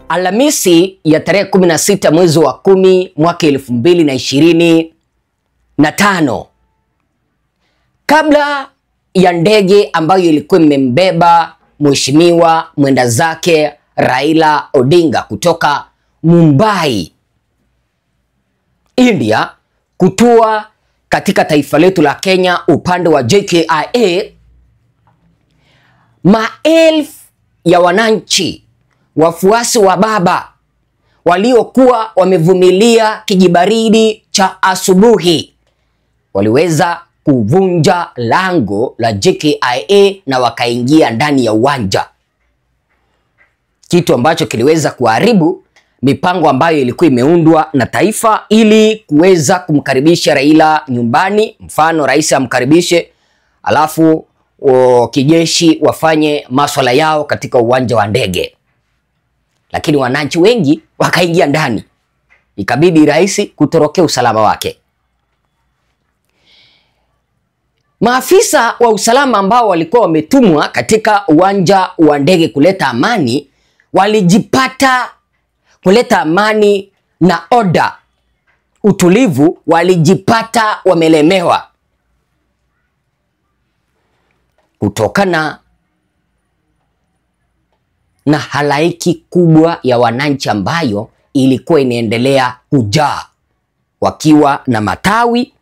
Alhamisi ya tarehe 16 mwezi wa 10 mwaka 2025, kabla ya ndege ambayo ilikuwa imembeba mheshimiwa mwenda zake Raila Odinga kutoka Mumbai, India, kutua katika taifa letu la Kenya upande wa JKIA, maelfu ya wananchi wafuasi wa baba waliokuwa wamevumilia kijibaridi cha asubuhi waliweza kuvunja lango la JKIA na wakaingia ndani ya uwanja, kitu ambacho kiliweza kuharibu mipango ambayo ilikuwa imeundwa na taifa ili kuweza kumkaribisha Raila nyumbani. Mfano, rais amkaribishe, alafu kijeshi wafanye masuala yao katika uwanja wa ndege. Lakini wananchi wengi wakaingia ndani, ikabidi rais kutorokea usalama wake. Maafisa wa usalama ambao walikuwa wametumwa katika uwanja wa ndege kuleta amani, walijipata kuleta amani na oda, utulivu, walijipata wamelemewa kutokana na halaiki kubwa ya wananchi ambayo ilikuwa inaendelea kujaa, wakiwa na matawi,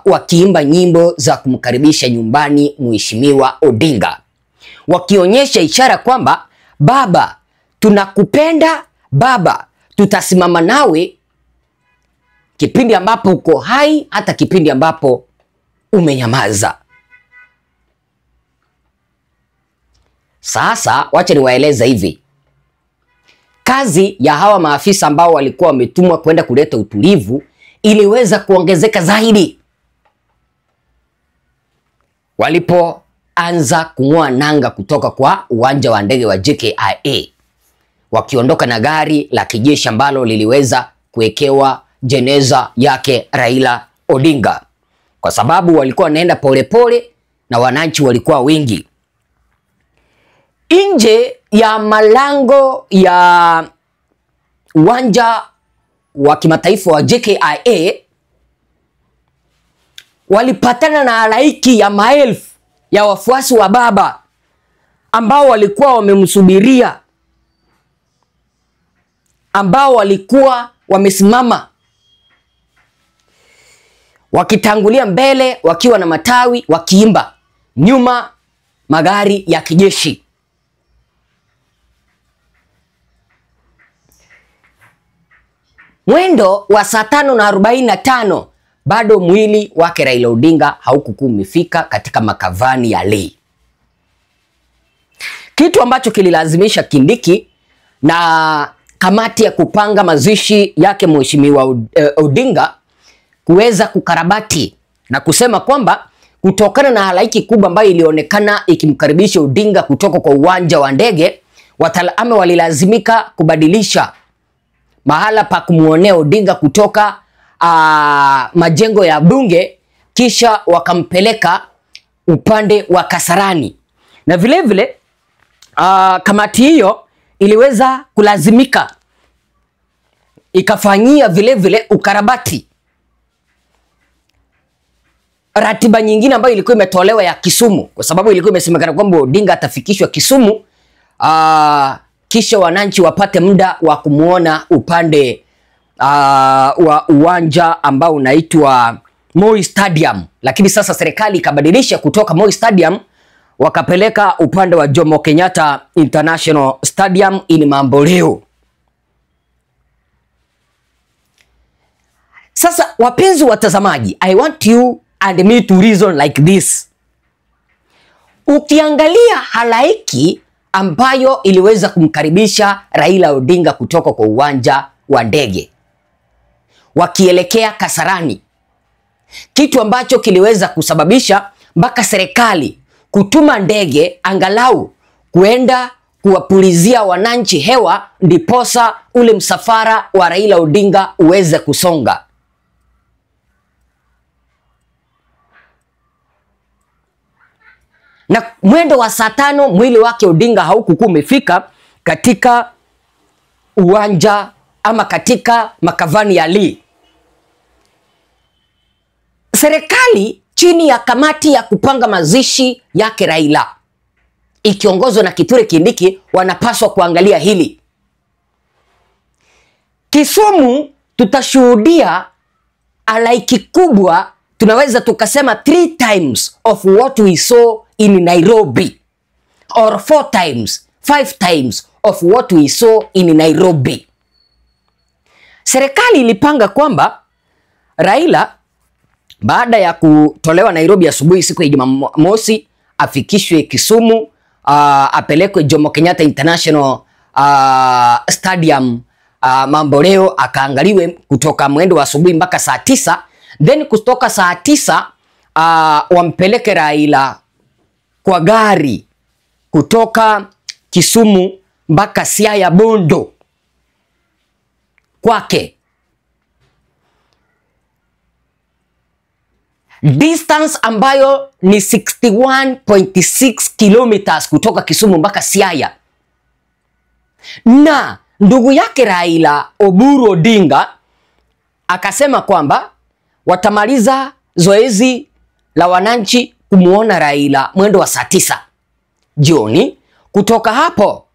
wakiimba nyimbo za kumkaribisha nyumbani mheshimiwa Odinga, wakionyesha ishara kwamba baba, tunakupenda baba, tutasimama nawe kipindi ambapo uko hai, hata kipindi ambapo umenyamaza. Sasa wacha niwaeleza hivi, kazi ya hawa maafisa ambao walikuwa wametumwa kwenda kuleta utulivu iliweza kuongezeka zaidi walipoanza kung'oa nanga kutoka kwa uwanja wa ndege wa JKIA, wakiondoka na gari la kijeshi ambalo liliweza kuwekewa jeneza yake Raila Odinga, kwa sababu walikuwa wanaenda polepole na wananchi walikuwa wengi. Nje ya malango ya uwanja wa kimataifa wa JKIA walipatana na halaiki ya maelfu ya wafuasi wa baba ambao walikuwa wamemsubiria, ambao walikuwa wamesimama wakitangulia mbele wakiwa na matawi wakiimba, nyuma magari ya kijeshi. Mwendo wa saa 5:45 bado mwili wake Raila Odinga haukukuwa umefika katika makavani ya Lae, kitu ambacho kililazimisha Kindiki na kamati ya kupanga mazishi yake mheshimiwa Odinga kuweza kukarabati na kusema kwamba kutokana na halaiki kubwa ambayo ilionekana ikimkaribisha Odinga kutoka kwa uwanja wa ndege, wataalamu walilazimika kubadilisha mahala pa kumuonea Odinga kutoka majengo ya bunge, kisha wakampeleka upande wa Kasarani. Na vile vile kamati hiyo iliweza kulazimika ikafanyia vile vile ukarabati ratiba nyingine ambayo ilikuwa imetolewa ya Kisumu, kwa sababu ilikuwa imesemekana kwamba Odinga atafikishwa Kisumu, kisha wananchi wapate muda wa kumuona upande wa uwanja ambao unaitwa Moi Stadium. Lakini sasa serikali ikabadilisha kutoka Moi Stadium wakapeleka upande wa Jomo Kenyatta International Stadium ili mambo leo. Sasa wapenzi watazamaji, I want you and me to reason like this. Ukiangalia halaiki ambayo iliweza kumkaribisha Raila Odinga kutoka kwa uwanja wa ndege wakielekea Kasarani, kitu ambacho kiliweza kusababisha mpaka serikali kutuma ndege angalau kuenda kuwapulizia wananchi hewa ndiposa ule msafara wa Raila Odinga uweze kusonga. Na mwendo wa saa 5 mwili wake Odinga haukukuwa umefika katika uwanja ama katika makavani ya Lee. Serikali chini ya kamati ya kupanga mazishi yake Raila ikiongozwa na Kithure Kindiki wanapaswa kuangalia hili. Kisumu tutashuhudia halaiki kubwa, tunaweza tukasema 3 times of what we saw in Nairobi, or 4 times, 5 times of what we saw in Nairobi. Serikali ilipanga kwamba Raila baada ya kutolewa Nairobi asubuhi siku ya Jumamosi afikishwe Kisumu, apelekwe Jomo Kenyatta International Stadium Mamboleo, akaangaliwe kutoka mwendo wa asubuhi mpaka saa 9. Then kutoka saa 9 wampeleke Raila kwa gari kutoka Kisumu mpaka Siaya Bondo kwake. Distance ambayo ni 61.6 kilometers kutoka Kisumu mpaka Siaya. Na ndugu yake Raila, Oburu Odinga, akasema kwamba watamaliza zoezi la wananchi kumuona Raila mwendo wa saa 9 jioni. Kutoka hapo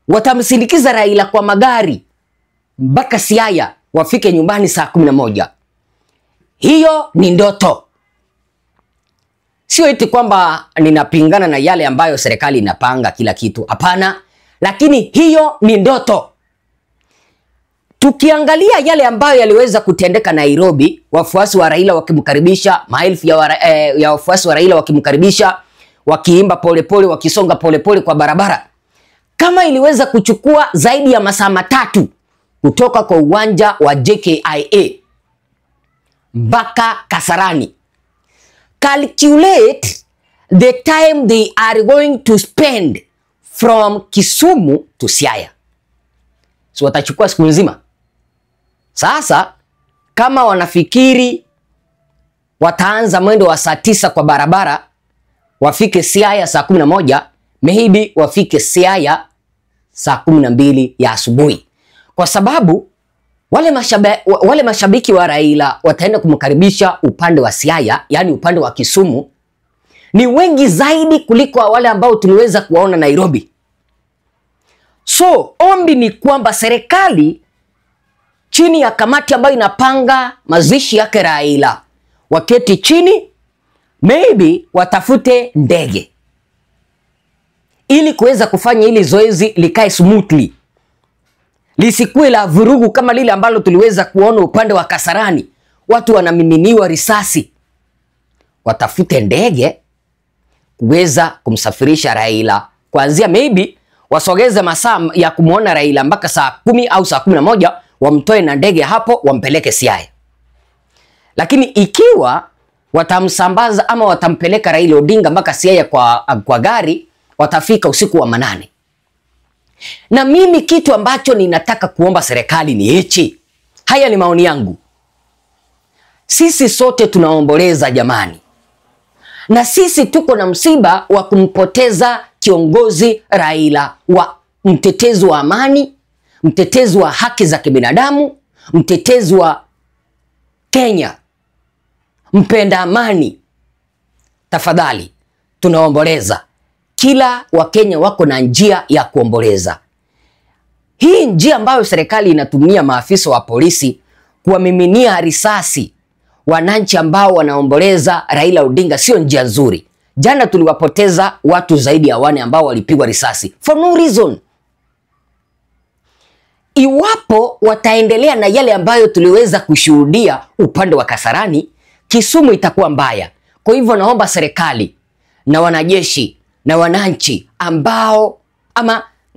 watamsindikiza Raila kwa magari mpaka Siaya, wafike nyumbani saa 11. Hiyo ni ndoto. Sio eti kwamba ninapingana na yale ambayo serikali inapanga kila kitu, hapana, lakini hiyo ni ndoto. Tukiangalia yale ambayo yaliweza kutendeka Nairobi, wafuasi wa Raila wakimkaribisha, maelfu ya wafuasi wa Raila wakimkaribisha, wakiimba polepole, wakisonga polepole kwa barabara, kama iliweza kuchukua zaidi ya masaa 3 kutoka kwa uwanja wa JKIA mpaka Kasarani, calculate the time they are going to spend from Kisumu to Siaya. So watachukua siku nzima. Sasa kama wanafikiri wataanza mwendo wa saa 9 kwa barabara, wafike Siaya saa 11, maybe wafike Siaya saa 12 ya asubuhi, kwa sababu wale mashabiki wa Raila wataenda kumkaribisha upande wa Siaya, yani upande wa Kisumu, ni wengi zaidi kuliko wale ambao tuliweza kuwaona Nairobi. So ombi ni kwamba serikali chini ya kamati ambayo inapanga mazishi yake Raila waketi chini, maybe watafute ndege ili kuweza kufanya ili zoezi likae smoothly, lisikue la vurugu kama lile ambalo tuliweza kuona upande wa Kasarani, watu wanamiminiwa risasi. Watafute ndege kuweza kumsafirisha Raila, kuanzia maybe wasogeze masaa ya kumuona Raila mpaka saa 10 au saa 11, wamtoe na ndege hapo wampeleke Siaya. Lakini ikiwa watamsambaza ama watampeleka Raila Odinga mpaka Siaya kwa gari, watafika usiku wa manane. Na mimi kitu ambacho ninataka kuomba serikali ni hichi. Haya ni maoni yangu. Sisi sote tunaomboleza jamani. Na sisi tuko na msiba wa kumpoteza kiongozi Raila, wa mtetezi wa amani, mtetezi wa haki za kibinadamu, mtetezi wa Kenya, mpenda amani. Tafadhali tunaomboleza. Kila Wakenya wako na njia ya kuomboleza. Hii njia ambayo serikali inatumia maafisa wa polisi kuwamiminia risasi wananchi ambao wanaomboleza Raila Odinga sio njia nzuri. Jana tuliwapoteza watu zaidi ya 4 ambao walipigwa risasi for no reason. Iwapo wataendelea na yale ambayo tuliweza kushuhudia upande wa Kasarani, Kisumu itakuwa mbaya. Kwa hivyo naomba serikali na wanajeshi na wananchi ambao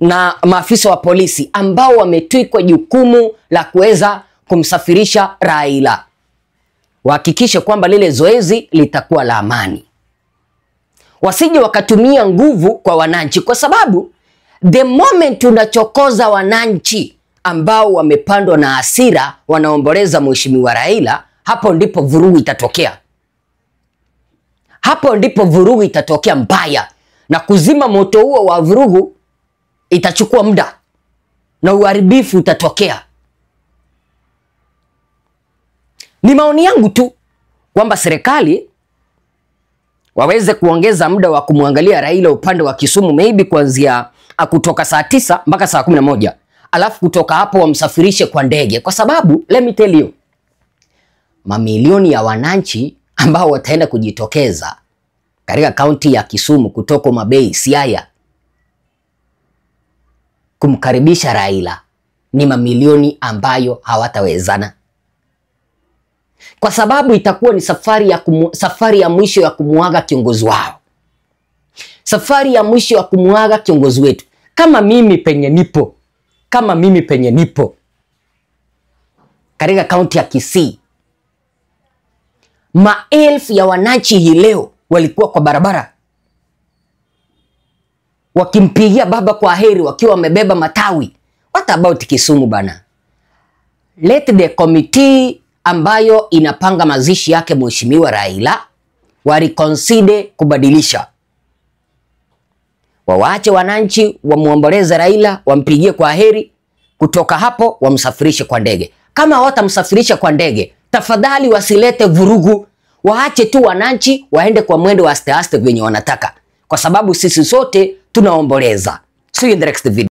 na maafisa wa polisi ambao wametwikwa jukumu la kuweza kumsafirisha Raila, wahakikishe kwamba lile zoezi litakuwa la amani. Wasije wakatumia nguvu kwa wananchi, kwa sababu the moment unachokoza wananchi ambao wamepandwa na hasira wanaomboleza mheshimiwa Raila, hapo ndipo vurugu itatokea. Hapo ndipo vurugu itatokea mbaya. na kuzima moto huo wa vurugu itachukua muda na uharibifu utatokea. Ni maoni yangu tu kwamba serikali waweze kuongeza muda wa kumwangalia Raila upande wa Kisumu, maybe kuanzia kutoka saa 9 mpaka saa 11. Alafu kutoka hapo wamsafirishe kwa ndege, kwa sababu let me tell you, mamilioni ya wananchi ambao wataenda kujitokeza katika kaunti ya Kisumu kutoka Mabei, Siaya kumkaribisha Raila ni mamilioni ambayo hawatawezana, kwa sababu itakuwa ni safari ya mwisho ya kumuaga kiongozi wao, safari ya mwisho ya kumuaga kiongozi wetu. Kama mimi penye nipo katika kaunti ya Kisii, maelfu ya wananchi hii leo walikuwa kwa barabara wakimpigia baba kwa heri wakiwa wamebeba matawi. What about Kisumu bana? Let the committee ambayo inapanga mazishi yake mheshimiwa Raila wareconsider kubadilisha. Waache wananchi wamuomboleze Raila, wampigie kwa heri, kutoka hapo wamsafirishe kwa ndege. Kama hawatamsafirisha kwa ndege, tafadhali wasilete vurugu. Waache tu wananchi waende kwa mwendo wa aste venye wanataka, kwa sababu sisi sote tunaomboleza. See you in the next video.